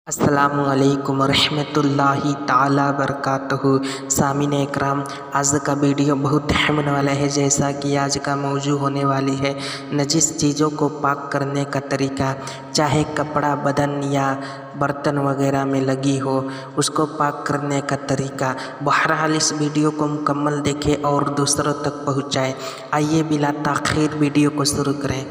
अस्सलामुअलैकुम रहमतुल्लाहि ताला बरकातहू। सामीन इकराम, आज का वीडियो बहुत अहम वाला है। जैसा कि आज का मौजू होने वाली है नजिस चीज़ों को पाक करने का तरीका। चाहे कपड़ा, बदन या बर्तन वगैरह में लगी हो, उसको पाक करने का तरीका। बहरहाल इस वीडियो को मुकम्मल देखें और दूसरों तक पहुँचाएँ। आइए बिला ताख़ीर वीडियो को शुरू करें।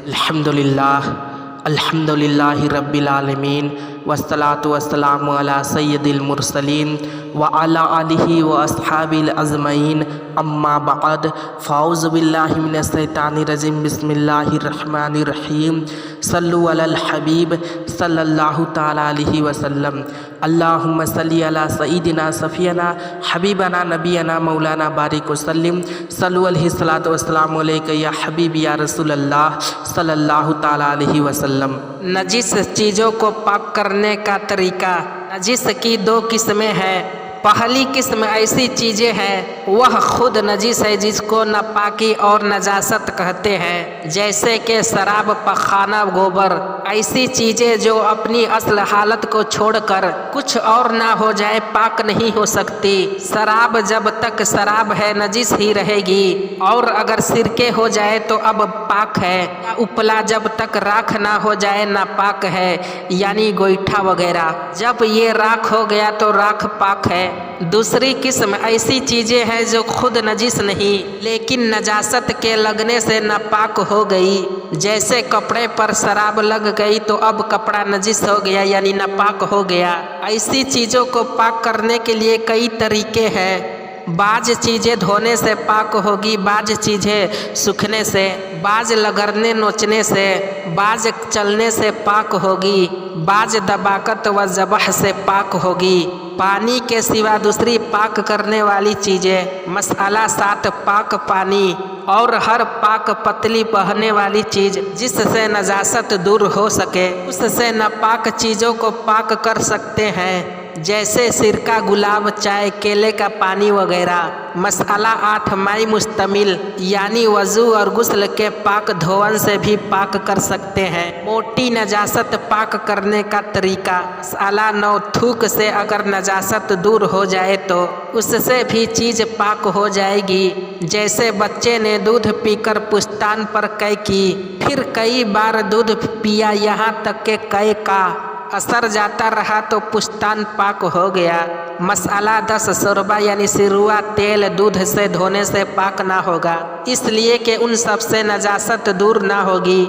अल्हम्दुलिल्लाहि रब्बिल आलमीन वस्सलातु वस्सलामु अला सय्यदिल मुरसलीन व अला आलिहि व अस्हाबिल अजमईन अम्मा बाद फ़ाउज़ु बिल्लाहि मिनश शैतानिर रजीम बिस्मिल्लाहिर रहमानिर रहीम सल्लु अलल हबीब सल्लल्लाहु तआला अलैहि वसल्लम। अल्लाहुम्मा सल्ली अला सय्यिदिना सफ़ियना हबीबना नबियना मौलाना बारिक वसल्लिम सल्लु अलैहि सलातु वस्सलामु अलैका या हबीबी या रसूलल्लाह सल्लल्लाहु तआला अलैहि वसल्लम। नजिस चीज़ों को पाक करने का तरीका। नजिस की दो किस्में हैं। पहली किस्म ऐसी चीज़ें हैं वह खुद नजिस है, जिसको नापाकी और नजासत कहते हैं, जैसे कि शराब, पखाना, गोबर। ऐसी चीज़ें जो अपनी असल हालत को छोड़कर कुछ और ना हो जाए पाक नहीं हो सकती। शराब जब तक शराब है नजिस ही रहेगी, और अगर सिरके हो जाए तो अब पाक है। उपला जब तक राख ना हो जाए नापाक है, यानी गोईठा वगैरह। जब ये राख हो गया तो राख पाक है। दूसरी किस्म ऐसी चीज़ें हैं जो खुद नजिस नहीं, लेकिन नजासत के लगने से नापाक हो गई। जैसे कपड़े पर शराब लग गई तो अब कपड़ा नजिस हो गया, यानी नापाक हो गया। ऐसी चीज़ों को पाक करने के लिए कई तरीके हैं। बाज चीज़ें धोने से पाक होगी, बाज चीज़ें सूखने से, बाज लगरने नोचने से, बाज चलने से पाक होगी, बाज दबाकत व ज़बह से पाक होगी। पानी के सिवा दूसरी पाक करने वाली चीज़ें। मसाला 7 पाक पानी और हर पाक पतली बहने वाली चीज़ जिससे नजासत दूर हो सके, उससे नापाक चीज़ों को पाक कर सकते हैं, जैसे सिरका, गुलाब, चाय, केले का पानी वगैरह। मसाला 8 माई मुश्तमिल, यानी वज़ू और गुस्ल के पाक धोवन से भी पाक कर सकते हैं। मोटी नजासत पाक करने का तरीका। मसाला 9 थूक से अगर नजासत दूर हो जाए तो उससे भी चीज़ पाक हो जाएगी। जैसे बच्चे ने दूध पीकर पुस्तान पर कै की, फिर कई बार दूध पिया, यहाँ तक के कै का असर जाता रहा तो पुस्तान पाक हो गया। मसाला 10 शोरबा यानी सिरुआ, तेल दूध से धोने से पाक ना होगा, इसलिए कि उन सब से नजासत दूर ना होगी।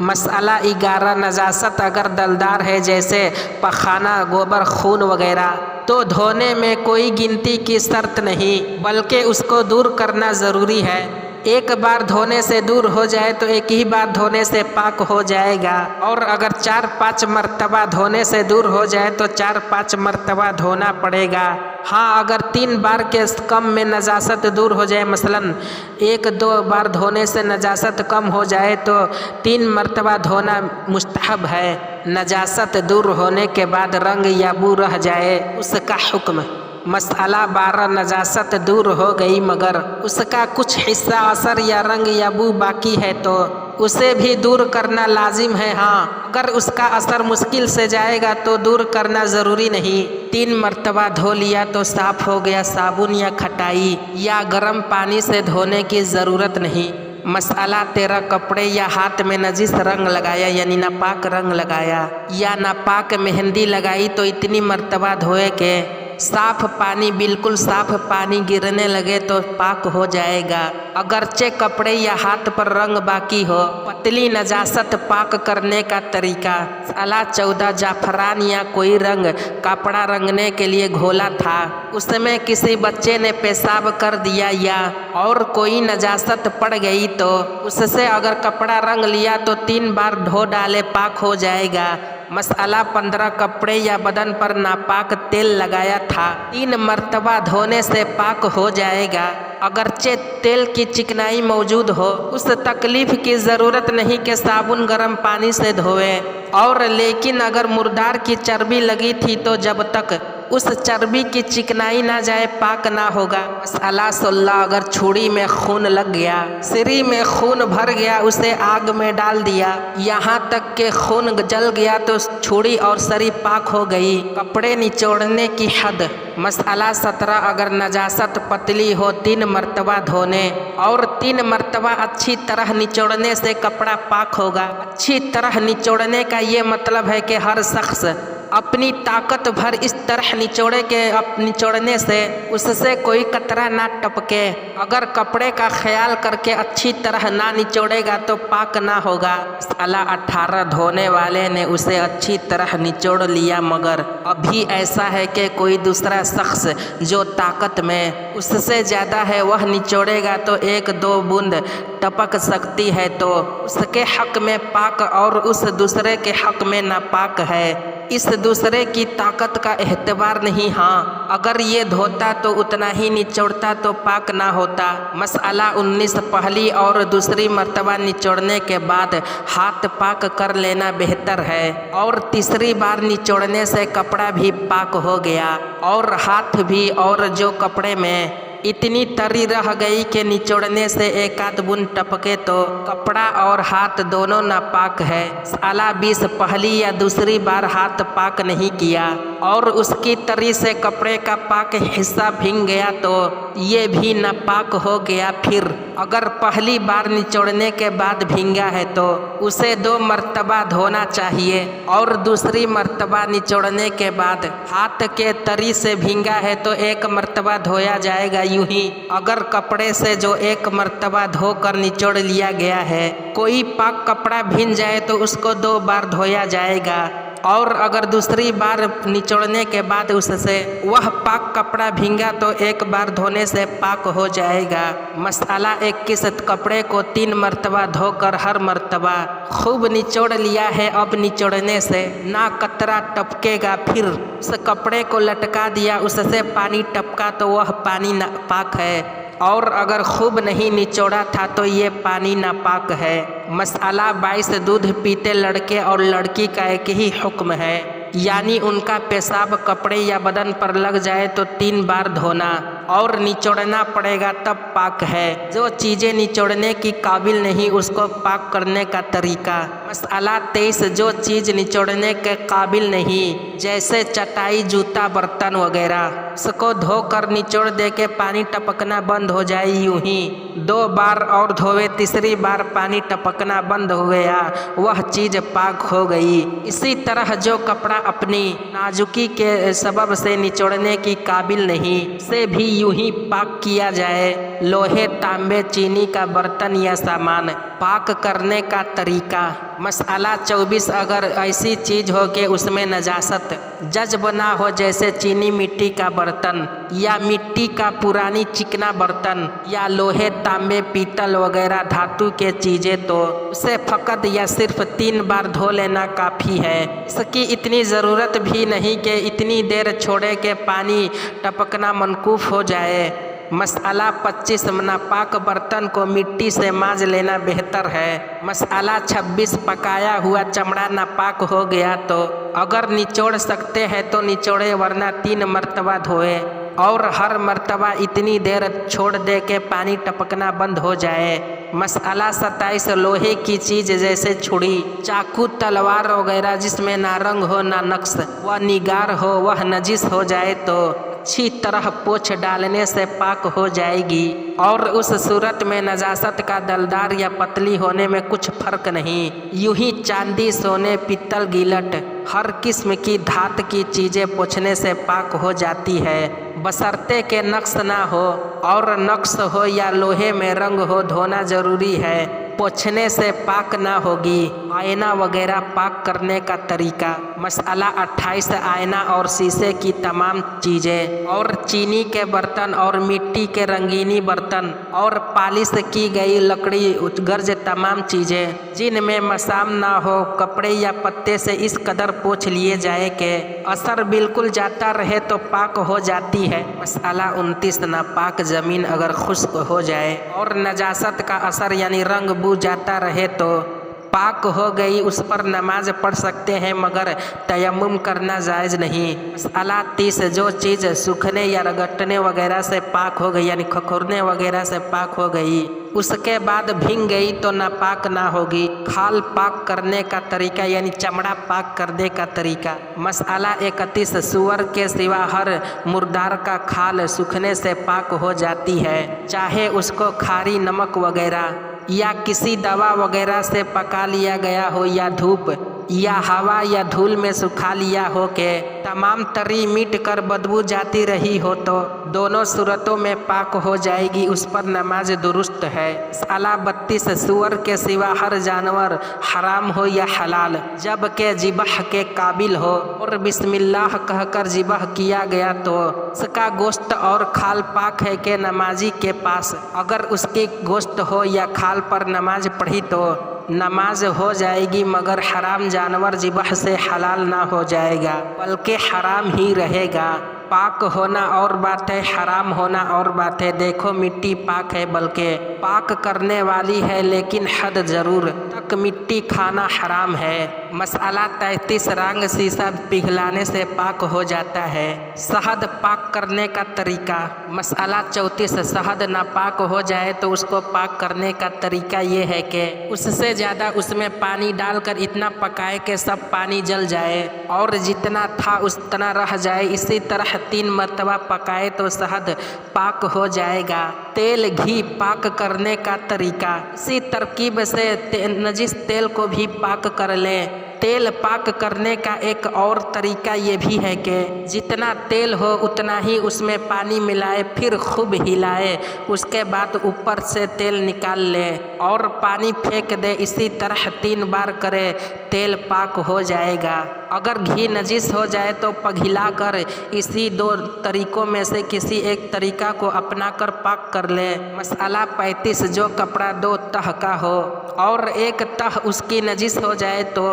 मसाला 11 नजासत अगर दलदार है, जैसे पखाना, गोबर, खून वगैरह, तो धोने में कोई गिनती की शर्त नहीं, बल्कि उसको दूर करना ज़रूरी है। एक बार धोने से दूर हो जाए तो एक ही बार धोने से पाक हो जाएगा, और अगर 4-5 मरतबा धोने से दूर हो जाए तो 4-5 मरतबा धोना पड़ेगा। हाँ, अगर 3 बार के कम में नजासत दूर हो जाए, मसलन 1-2 बार धोने से नजासत कम हो जाए तो 3 मरतबा धोना मुस्तहब है। नजासत दूर होने के बाद रंग या बू रह जाए, उसका हुक्म। मसाला 12 नजासत दूर हो गई मगर उसका कुछ हिस्सा असर या रंग या बू बाकी है तो उसे भी दूर करना लाजिम है। हाँ, अगर उसका असर मुश्किल से जाएगा तो दूर करना ज़रूरी नहीं। 3 मरतबा धो लिया तो साफ़ हो गया। साबुन या खटाई या गर्म पानी से धोने की ज़रूरत नहीं। मसाला 13 कपड़े या हाथ में नजिस रंग लगाया, यानी नापाक रंग लगाया, या नापाक मेहंदी लगाई तो इतनी मरतबा धोए के साफ पानी, बिल्कुल साफ पानी गिरने लगे तो पाक हो जाएगा। अगरचे कपड़े या हाथ पर रंग बाकी हो। पतली नजासत पाक करने का तरीका। मसाला 14 जाफरान या कोई रंग कपड़ा रंगने के लिए घोला था, उसमें किसी बच्चे ने पेशाब कर दिया या और कोई नजासत पड़ गई तो उससे अगर कपड़ा रंग लिया तो 3 बार धो डाले, पाक हो जाएगा। मसाला 15 कपड़े या बदन पर नापाक तेल लगाया था, 3 मरतबा धोने से पाक हो जाएगा। अगरचे तेल की चिकनाई मौजूद हो, उस तकलीफ की ज़रूरत नहीं कि साबुन गर्म पानी से धोए, और लेकिन अगर मुर्दार की चर्बी लगी थी तो जब तक उस चर्बी की चिकनाई ना जाए, पाक ना होगा। मसअला 16, अगर छुरी में खून लग गया, सिरी में खून भर गया, उसे आग में डाल दिया, यहाँ तक के खून जल गया तो छुरी और सरी पाक हो गई। कपड़े निचोड़ने की हद। मसअला 17, अगर नजासत पतली हो 3 मरतबा धोने और 3 मरतबा अच्छी तरह निचोड़ने से कपड़ा पाक होगा। अच्छी तरह निचोड़ने का ये मतलब है कि हर शख्स अपनी ताकत भर इस तरह निचोड़ने से उससे कोई कतरा ना टपके। अगर कपड़े का ख्याल करके अच्छी तरह ना निचोड़ेगा तो पाक ना होगा। मसअला 18, धोने वाले ने उसे अच्छी तरह निचोड़ लिया मगर अभी ऐसा है कि कोई दूसरा शख्स जो ताकत में उससे ज़्यादा है वह निचोड़ेगा तो 1-2 बूंद टपक सकती है तो उसके हक में पाक और उस दूसरे के हक में नापाक है। इस दूसरे की ताकत का एहतबार नहीं। हाँ, अगर ये धोता तो उतना ही निचोड़ता तो पाक ना होता। मसअला 19, पहली और दूसरी मर्तबा निचोड़ने के बाद हाथ पाक कर लेना बेहतर है और तीसरी बार निचोड़ने से कपड़ा भी पाक हो गया और हाथ भी, और जो कपड़े में इतनी तरी रह गई कि निचोड़ने से 1-8 बूंद टपके तो कपड़ा और हाथ दोनों नापाक है। मसअला 20, पहली या दूसरी बार हाथ पाक नहीं किया और उसकी तरी से कपड़े का पाक हिस्सा भीग गया तो ये भी नापाक हो गया। फिर अगर पहली बार निचोड़ने के बाद भींगा है तो उसे 2 मरतबा धोना चाहिए और दूसरी मरतबा निचोड़ने के बाद हाथ के तरी से भींगा है तो 1 मरतबा धोया जाएगा। यूं ही अगर कपड़े से जो 1 मरतबा धोकर निचोड़ लिया गया है कोई पाक कपड़ा भीग जाए तो उसको 2 बार धोया जाएगा और अगर दूसरी बार निचोड़ने के बाद उससे वह पाक कपड़ा भींगा तो 1 बार धोने से पाक हो जाएगा। मसअला 21, कपड़े को 3 मरतबा धोकर हर मरतबा खूब निचोड़ लिया है। अब निचोड़ने से ना कतरा टपकेगा। फिर उस कपड़े को लटका दिया, उससे पानी टपका तो वह पानी नापाक है और अगर खूब नहीं निचोड़ा था तो ये पानी नापाक है। मसअला 22, दूध पीते लड़के और लड़की का एक ही हुक्म है, यानी उनका पेशाब कपड़े या बदन पर लग जाए तो 3 बार धोना और निचोड़ना पड़ेगा तब पाक है। जो चीज़ें निचोड़ने की काबिल नहीं उसको पाक करने का तरीका। मसअला 23, जो चीज़ निचोड़ने के काबिल नहीं जैसे चटाई, जूता, बर्तन वगैरह उसको धोकर निचोड़ दे के पानी टपकना बंद हो जाए। यूं ही 2 बार और धोवे, तीसरी बार पानी टपकना बंद हो गया, वह चीज़ पाक हो गई। इसी तरह जो कपड़ा अपनी नाजुकी के सबब से निचोड़ने की काबिल नहीं से भी यूं ही पाक किया जाए। लोहे, तांबे, चीनी का बर्तन या सामान पाक करने का तरीका। मसअला 24, अगर ऐसी चीज़ हो कि उसमें नजासत जज्ब ना हो जैसे चीनी मिट्टी का बर्तन या मिट्टी का पुरानी चिकना बर्तन या लोहे, तांबे, पीतल वगैरह धातु के चीज़ें तो उसे फ़कत या सिर्फ 3 बार धो लेना काफ़ी है। इसकी इतनी ज़रूरत भी नहीं कि इतनी देर छोड़े के पानी टपकना मनकूफ हो जाए। मसअला 25, नापाक बर्तन को मिट्टी से मांज लेना बेहतर है। मसअला 26, पकाया हुआ चमड़ा नापाक हो गया तो अगर निचोड़ सकते हैं तो निचोड़े, वरना 3 मरतबा धोए और हर मरतबा इतनी देर छोड़ दे के पानी टपकना बंद हो जाए। मसअला 27, लोहे की चीज़ जैसे छुरी, चाकू, तलवार वगैरह जिसमें ना रंग हो ना नक्श व निगार हो वह नजिस हो जाए तो अच्छी तरह पोंछ डालने से पाक हो जाएगी और उस सूरत में नजासत का दलदार या पतली होने में कुछ फर्क नहीं। यूं ही चांदी, सोने, पीतल, गिलट हर किस्म की धात की चीज़ें पोंछने से पाक हो जाती है, बशर्ते के नक्श ना हो, और नक्श हो या लोहे में रंग हो धोना जरूरी है, पोंछने से पाक ना होगी। आईना वगैरह पाक करने का तरीका। मसअला 28, आईना और शीशे की तमाम चीज़ें और चीनी के बर्तन और मिट्टी के रंगीनी बर्तन और पालिश की गई लकड़ी गर्ज तमाम चीज़ें जिनमें मसाम ना हो कपड़े या पत्ते से इस कदर पोंछ लिए जाए कि असर बिल्कुल जाता रहे तो पाक हो जाती है। मसअला 29, नापाक ज़मीन अगर खुश्क हो जाए और नजासत का असर यानी रंग बू जाता रहे तो पाक हो गई उस पर नमाज पढ़ सकते हैं, मगर तयम्मुम करना जायज़ नहीं। मसला 30, जो चीज़ सूखने या रगड़ने वगैरह से पाक हो गई, यानी खखोरने वगैरह से पाक हो गई, उसके बाद भींग गई तो नापाक ना होगी। खाल पाक करने का तरीका, यानी चमड़ा पाक करने का तरीका। मसला 31, सूअर के सिवा हर मुर्दार का खाल सूखने से पाक हो जाती है, चाहे उसको खारी नमक वगैरह या किसी दवा वगैरह से पका लिया गया हो, या धूप या हवा या धूल में सुखा लिया हो के तमाम तरी मिट कर बदबू जाती रही हो तो दोनों सूरतों में पाक हो जाएगी, उस पर नमाज दुरुस्त है। मसला 32, सूअर के सिवा हर जानवर हराम हो या हलाल, जबकि जिबह के काबिल हो और बिस्मिल्लाह कहकर जिबह किया गया तो उसका गोश्त और खाल पाक है कि नमाजी के पास अगर उसकी गोश्त हो या खाल पर नमाज पढ़ी तो नमाज हो जाएगी, मगर हराम जानवर जिबह से हलाल ना हो जाएगा, बल्कि हराम ही रहेगा। पाक होना और बात है, हराम होना और बात है। देखो मिट्टी पाक है, बल्कि पाक करने वाली है, लेकिन हद ज़रूर तक मिट्टी खाना हराम है। मसला 33, रंग शीशा पिघलाने से पाक हो जाता है। शहद पाक करने का तरीका। मसला 34, शहद नापाक हो जाए तो उसको पाक करने का तरीका ये है कि उससे ज़्यादा उसमें पानी डालकर इतना पकाए कि सब पानी जल जाए और जितना था उतना रह जाए। इसी तरह 3 मरतबा पकाए तो शहद पाक हो जाएगा। तेल घी पाक करने का तरीका। इसी तरकीब से नजिस तेल को भी पाक कर लें। तेल पाक करने का एक और तरीका ये भी है कि जितना तेल हो उतना ही उसमें पानी मिलाए, फिर खूब हिलाए, उसके बाद ऊपर से तेल निकाल ले और पानी फेंक दे। इसी तरह 3 बार करे, तेल पाक हो जाएगा। अगर घी नजिस हो जाए तो पघिला कर इसी 2 तरीकों में से किसी एक तरीका को अपना कर पाक कर ले। मसला 35, जो कपड़ा 2 तह का हो और एक तह उसकी नजिस हो जाए तो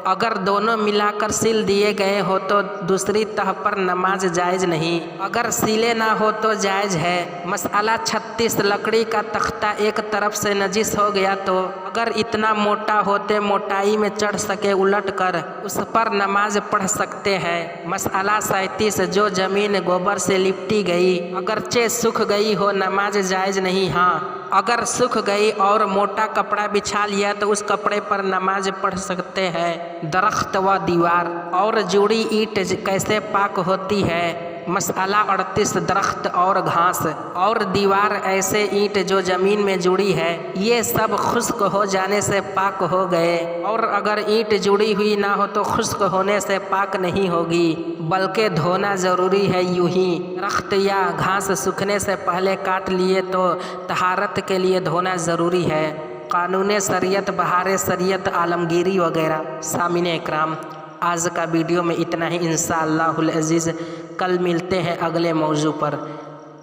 अगर दोनों मिलाकर सिल दिए गए हो तो दूसरी तह पर नमाज जायज़ नहीं, अगर सिले ना हो तो जायज़ है। मसला 36, लकड़ी का तख्ता एक तरफ से नजिस हो गया तो अगर इतना मोटा होते मोटाई में चढ़ सके उलट कर उस पर नमाज पढ़ सकते हैं। मसला 37, जो ज़मीन गोबर से लिपटी गई अगरचे सूख गई हो नमाज जायज़ नहीं। हाँ, अगर सूख गई और मोटा कपड़ा बिछा लिया तो उस कपड़े पर नमाज पढ़ सकते हैं। दरख्त व दीवार और जुड़ी ईंट कैसे पाक होती है। मसला 38, दरख्त और घास और दीवार ऐसे ईंट जो ज़मीन में जुड़ी है, ये सब खुश्क हो जाने से पाक हो गए, और अगर ईंट जुड़ी हुई ना हो तो खुश्क होने से पाक नहीं होगी, बल्कि धोना ज़रूरी है। यूं ही दरख्त या घास सूखने से पहले काट लिए तो तहारत के लिए धोना ज़रूरी है। कानून शरीयत, बहार शरीयत, आलमगीरी वगैरह। सामिन इकराम, आज का वीडियो में इतना ही। इंशाअल्लाहुल अज़ीज़ कल मिलते हैं अगले मौजू पर।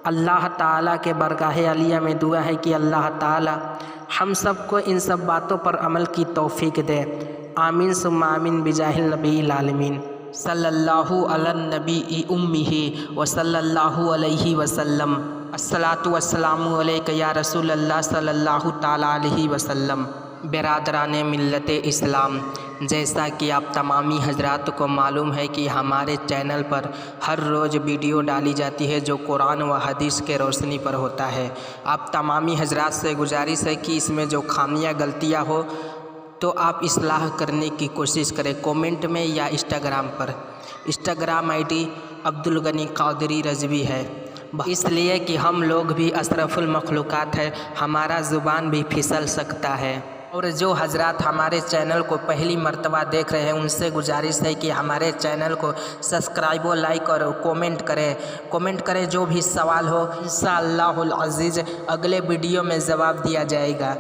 अल्लाह ताला के बरगाह आलिया में दुआ है कि अल्लाह ताला हम सबको इन सब बातों पर अमल की तौफीक दे। आमीन सुम्मा आमीन बिजाहिल नबील आलमीन सल्लल्लाहु अलन नबी उम्मिही व सल्लल्लाहु अलैहि वसल्लम। अस्सलातु वस्सलामु अलैका या रसूल अल्लाह सल्लल्लाहु ताला अलैहि वसल्लम। बिरादरान मिल्लत इस्लाम, जैसा कि आप तमामी हजरात को मालूम है कि हमारे चैनल पर हर रोज़ वीडियो डाली जाती है जो कुरान व हदीस के रोशनी पर होता है। आप तमामी हजरात से गुजारिश है कि इसमें जो खामियां गलतियां हो तो आप इस्लाह करने की कोशिश करें कमेंट में या इंस्टाग्राम पर। इंस्टाग्राम आईडी अब्दुल गनी कादरी रज़वी है, इसलिए कि हम लोग भी अशरफुल मखलूक़ात है, हमारा ज़ुबान भी फिसल सकता है। और जो हजरात हमारे चैनल को पहली मर्तबा देख रहे हैं उनसे गुजारिश है कि हमारे चैनल को सब्सक्राइब व लाइक और कमेंट करें। जो भी सवाल हो इंशाअल्लाहुल अज़ीज़ अगले वीडियो में जवाब दिया जाएगा।